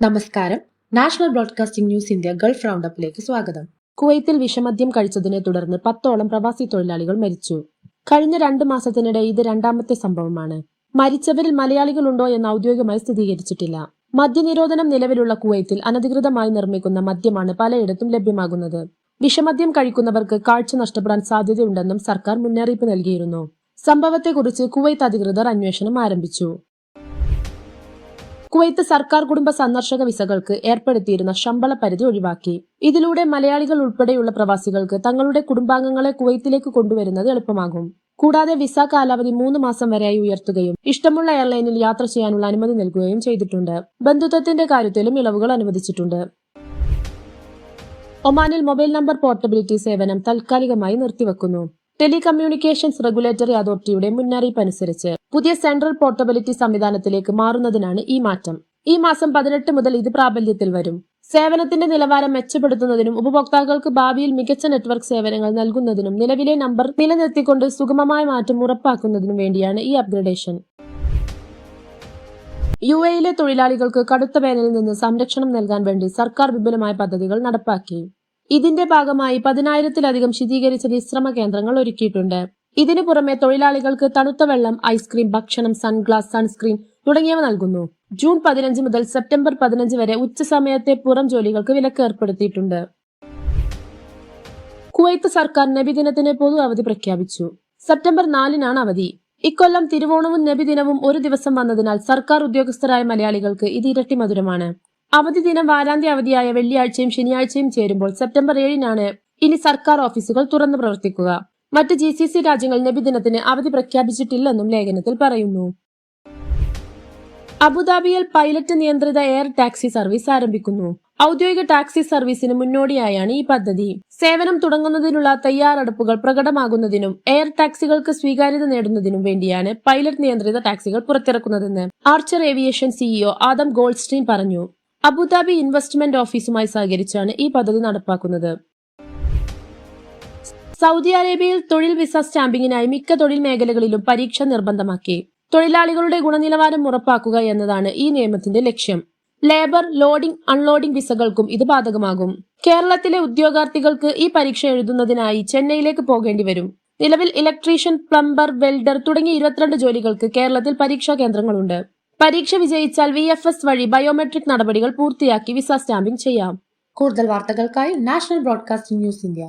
നമസ്കാരം. National broadcasting news India gulf റൗണ്ടപ്പിലേക്ക് സ്വാഗതം. കുവൈത്തിൽ വിഷമദ്യം കഴിച്ചതിനെ തുടർന്ന് 10ഓളം പ്രവാസി തൊഴിലാളികൾ മരിച്ചു. കഴിഞ്ഞ 2 മാസത്തിനിടെ ഇത് രണ്ടാമത്തെ സംഭവമാണ്. മരിച്ചവരിൽ മലയാളികളുണ്ടോ എന്ന് ഔദ്യോഗികമായി സ്ഥിരീകരിച്ചിട്ടില്ല. മദ്യനിരോധനം നിലവിലുള്ള കുവൈത്തിൽ അനധികൃതമായി നിർമ്മിക്കുന്ന മദ്യമാണ് പലയിടത്തും ലഭ്യമാകുന്നത്. വിഷമദ്യം കഴിക്കുന്നവർക്ക് കാഴ്ച നഷ്ടപ്പെടാൻ സാധ്യതയുണ്ടെന്നും സർക്കാർ മുന്നറിയിപ്പ് നൽകിയിരുന്നു. സംഭവത്തെക്കുറിച്ച് കുവൈത്ത് അധികൃതർ അന്വേഷണം ആരംഭിച്ചു. കുവൈത്ത് സർക്കാർ കുടുംബ സന്ദർശക വിസകൾക്ക് ഏർപ്പെടുത്തിയിരുന്ന ശമ്പള പരിധി ഒഴിവാക്കി. ഇതിലൂടെ മലയാളികൾ ഉൾപ്പെടെയുള്ള പ്രവാസികൾക്ക് തങ്ങളുടെ കുടുംബാംഗങ്ങളെ കുവൈത്തിലേക്ക് കൊണ്ടുവരുന്നത് എളുപ്പമാകും. കൂടാതെ വിസ കാലാവധി 3 മാസം വരെയായി ഉയർത്തുകയും ഇഷ്ടമുള്ള എയർലൈനിൽ യാത്ര ചെയ്യാനുള്ള അനുമതി നൽകുകയും ചെയ്തിട്ടുണ്ട്. ബന്ധുത്വത്തിന്റെ കാര്യത്തിലും ഇളവുകൾ അനുവദിച്ചിട്ടുണ്ട്. ഒമാനിൽ മൊബൈൽ നമ്പർ പോർട്ടബിലിറ്റി സേവനം താൽക്കാലികമായി നിർത്തിവെക്കുന്നു. ടെലികമ്മ്യൂണിക്കേഷൻസ് റെഗുലേറ്ററി അതോറിറ്റിയുടെ മുന്നറിയിപ്പ് അനുസരിച്ച് പുതിയ സെൻട്രൽ പോർട്ടബിലിറ്റി സംവിധാനത്തിലേക്ക് മാറുന്നതിനാണ് ഈ മാറ്റം. ഈ മാസം 18 മുതൽ ഇത് പ്രാബല്യത്തിൽ വരും. സേവനത്തിന്റെ നിലവാരം മെച്ചപ്പെടുത്തുന്നതിനും ഉപഭോക്താക്കൾക്ക് ഭാവിയിൽ മികച്ച നെറ്റ്വർക്ക് സേവനങ്ങൾ നൽകുന്നതിനും നിലവിലെ നമ്പർ നിലനിർത്തിക്കൊണ്ട് സുഗമമായ മാറ്റം ഉറപ്പാക്കുന്നതിനും വേണ്ടിയാണ് ഈ അപ്ഗ്രേഡേഷൻ. UAE-യിലെ തൊഴിലാളികൾക്ക് കടുത്ത വേനലിൽ നിന്ന് സംരക്ഷണം നൽകാൻ വേണ്ടി സർക്കാർ വിപുലമായ പദ്ധതികൾ നടപ്പാക്കി. ഇതിന്റെ ഭാഗമായി 10,000-ത്തിലധികം ശീതീകരിച്ച വിശ്രമ കേന്ദ്രങ്ങൾ ഒരുക്കിയിട്ടുണ്ട്. ഇതിനു പുറമെ തൊഴിലാളികൾക്ക് തണുത്ത വെള്ളം, ഐസ്ക്രീം, ഭക്ഷണം, സൺഗ്ലാസ്, സൺസ്ക്രീൻ തുടങ്ങിയവ നൽകുന്നു. ജൂൺ 15 മുതൽ സെപ്റ്റംബർ 15 വരെ ഉച്ചസമയത്തെ പുറം ജോലികൾക്ക് വിലക്ക് ഏർപ്പെടുത്തിയിട്ടുണ്ട്. കുവൈത്ത് സർക്കാർ നബിദിനത്തിന് പൊതു അവധി പ്രഖ്യാപിച്ചു. സെപ്റ്റംബർ 4-നാണ് അവധി. ഇക്കൊല്ലം തിരുവോണവും നബിദിനവും ഒരു ദിവസം വന്നതിനാൽ സർക്കാർ ഉദ്യോഗസ്ഥരായ മലയാളികൾക്ക് ഇത് ഇരട്ടി മധുരമാണ്. അവധി ദിനം വാരാന്ത്യ അവധിയായ വെള്ളിയാഴ്ചയും ശനിയാഴ്ചയും ചേരുമ്പോൾ സെപ്റ്റംബർ 7-നാണ് ഇനി സർക്കാർ ഓഫീസുകൾ തുറന്നു പ്രവർത്തിക്കുക. മറ്റ് GCC രാജ്യങ്ങൾ നബിദിനത്തിന് അവധി പ്രഖ്യാപിച്ചിട്ടില്ലെന്നും ലേഖനത്തിൽ പറയുന്നു. അബുദാബിയിൽ പൈലറ്റ് നിയന്ത്രിത എയർ ടാക്സി സർവീസ് ആരംഭിക്കുന്നു. ഔദ്യോഗിക ടാക്സി സർവീസിന് മുന്നോടിയായാണ് ഈ പദ്ധതി. സേവനം തുടങ്ങുന്നതിനുള്ള തയ്യാറെടുപ്പുകൾ പ്രകടമാകുന്നതിനും എയർ ടാക്സികൾക്ക് സ്വീകാര്യത നേടുന്നതിനും വേണ്ടിയാണ് പൈലറ്റ് നിയന്ത്രിത ടാക്സികൾ പുറത്തിറക്കുന്നതെന്ന് ആർച്ചർ ഏവിയേഷൻ CEO ആദം ഗോൾഡ്സ്റ്റീൻ പറഞ്ഞു. അബുദാബി ഇൻവെസ്റ്റ്മെന്റ് ഓഫീസുമായി സഹകരിച്ചാണ് ഈ പദ്ധതി നടപ്പാക്കുന്നത്. സൗദി അറേബ്യയിൽ തൊഴിൽ വിസ സ്റ്റാമ്പിങ്ങിനായി മിക്ക തൊഴിൽ മേഖലകളിലും പരീക്ഷ നിർബന്ധമാക്കി. തൊഴിലാളികളുടെ ഗുണനിലവാരം ഉറപ്പാക്കുക എന്നതാണ് ഈ നിയമത്തിന്റെ ലക്ഷ്യം. ലേബർ, ലോഡിംഗ്, അൺലോഡിംഗ് വിസകൾക്കും ഇത് ബാധകമാകും. കേരളത്തിലെ ഉദ്യോഗാർത്ഥികൾക്ക് ഈ പരീക്ഷ എഴുതുന്നതിനായി ചെന്നൈയിലേക്ക് പോകേണ്ടി വരും. നിലവിൽ ഇലക്ട്രീഷ്യൻ, പ്ലംബർ, വെൽഡർ തുടങ്ങിയ 22 ജോലികൾക്ക് കേരളത്തിൽ പരീക്ഷാ കേന്ദ്രങ്ങളുണ്ട്. പരീക്ഷ വിജയിച്ചാൽ VFS വഴി ബയോമെട്രിക് നടപടികൾ പൂർത്തിയാക്കി വിസ സ്റ്റാമ്പിംഗ് ചെയ്യാം. കൂടുതൽ വാർത്തകൾക്കായി നാഷണൽ ബ്രോഡ്കാസ്റ്റിംഗ് ന്യൂസ് ഇന്ത്യ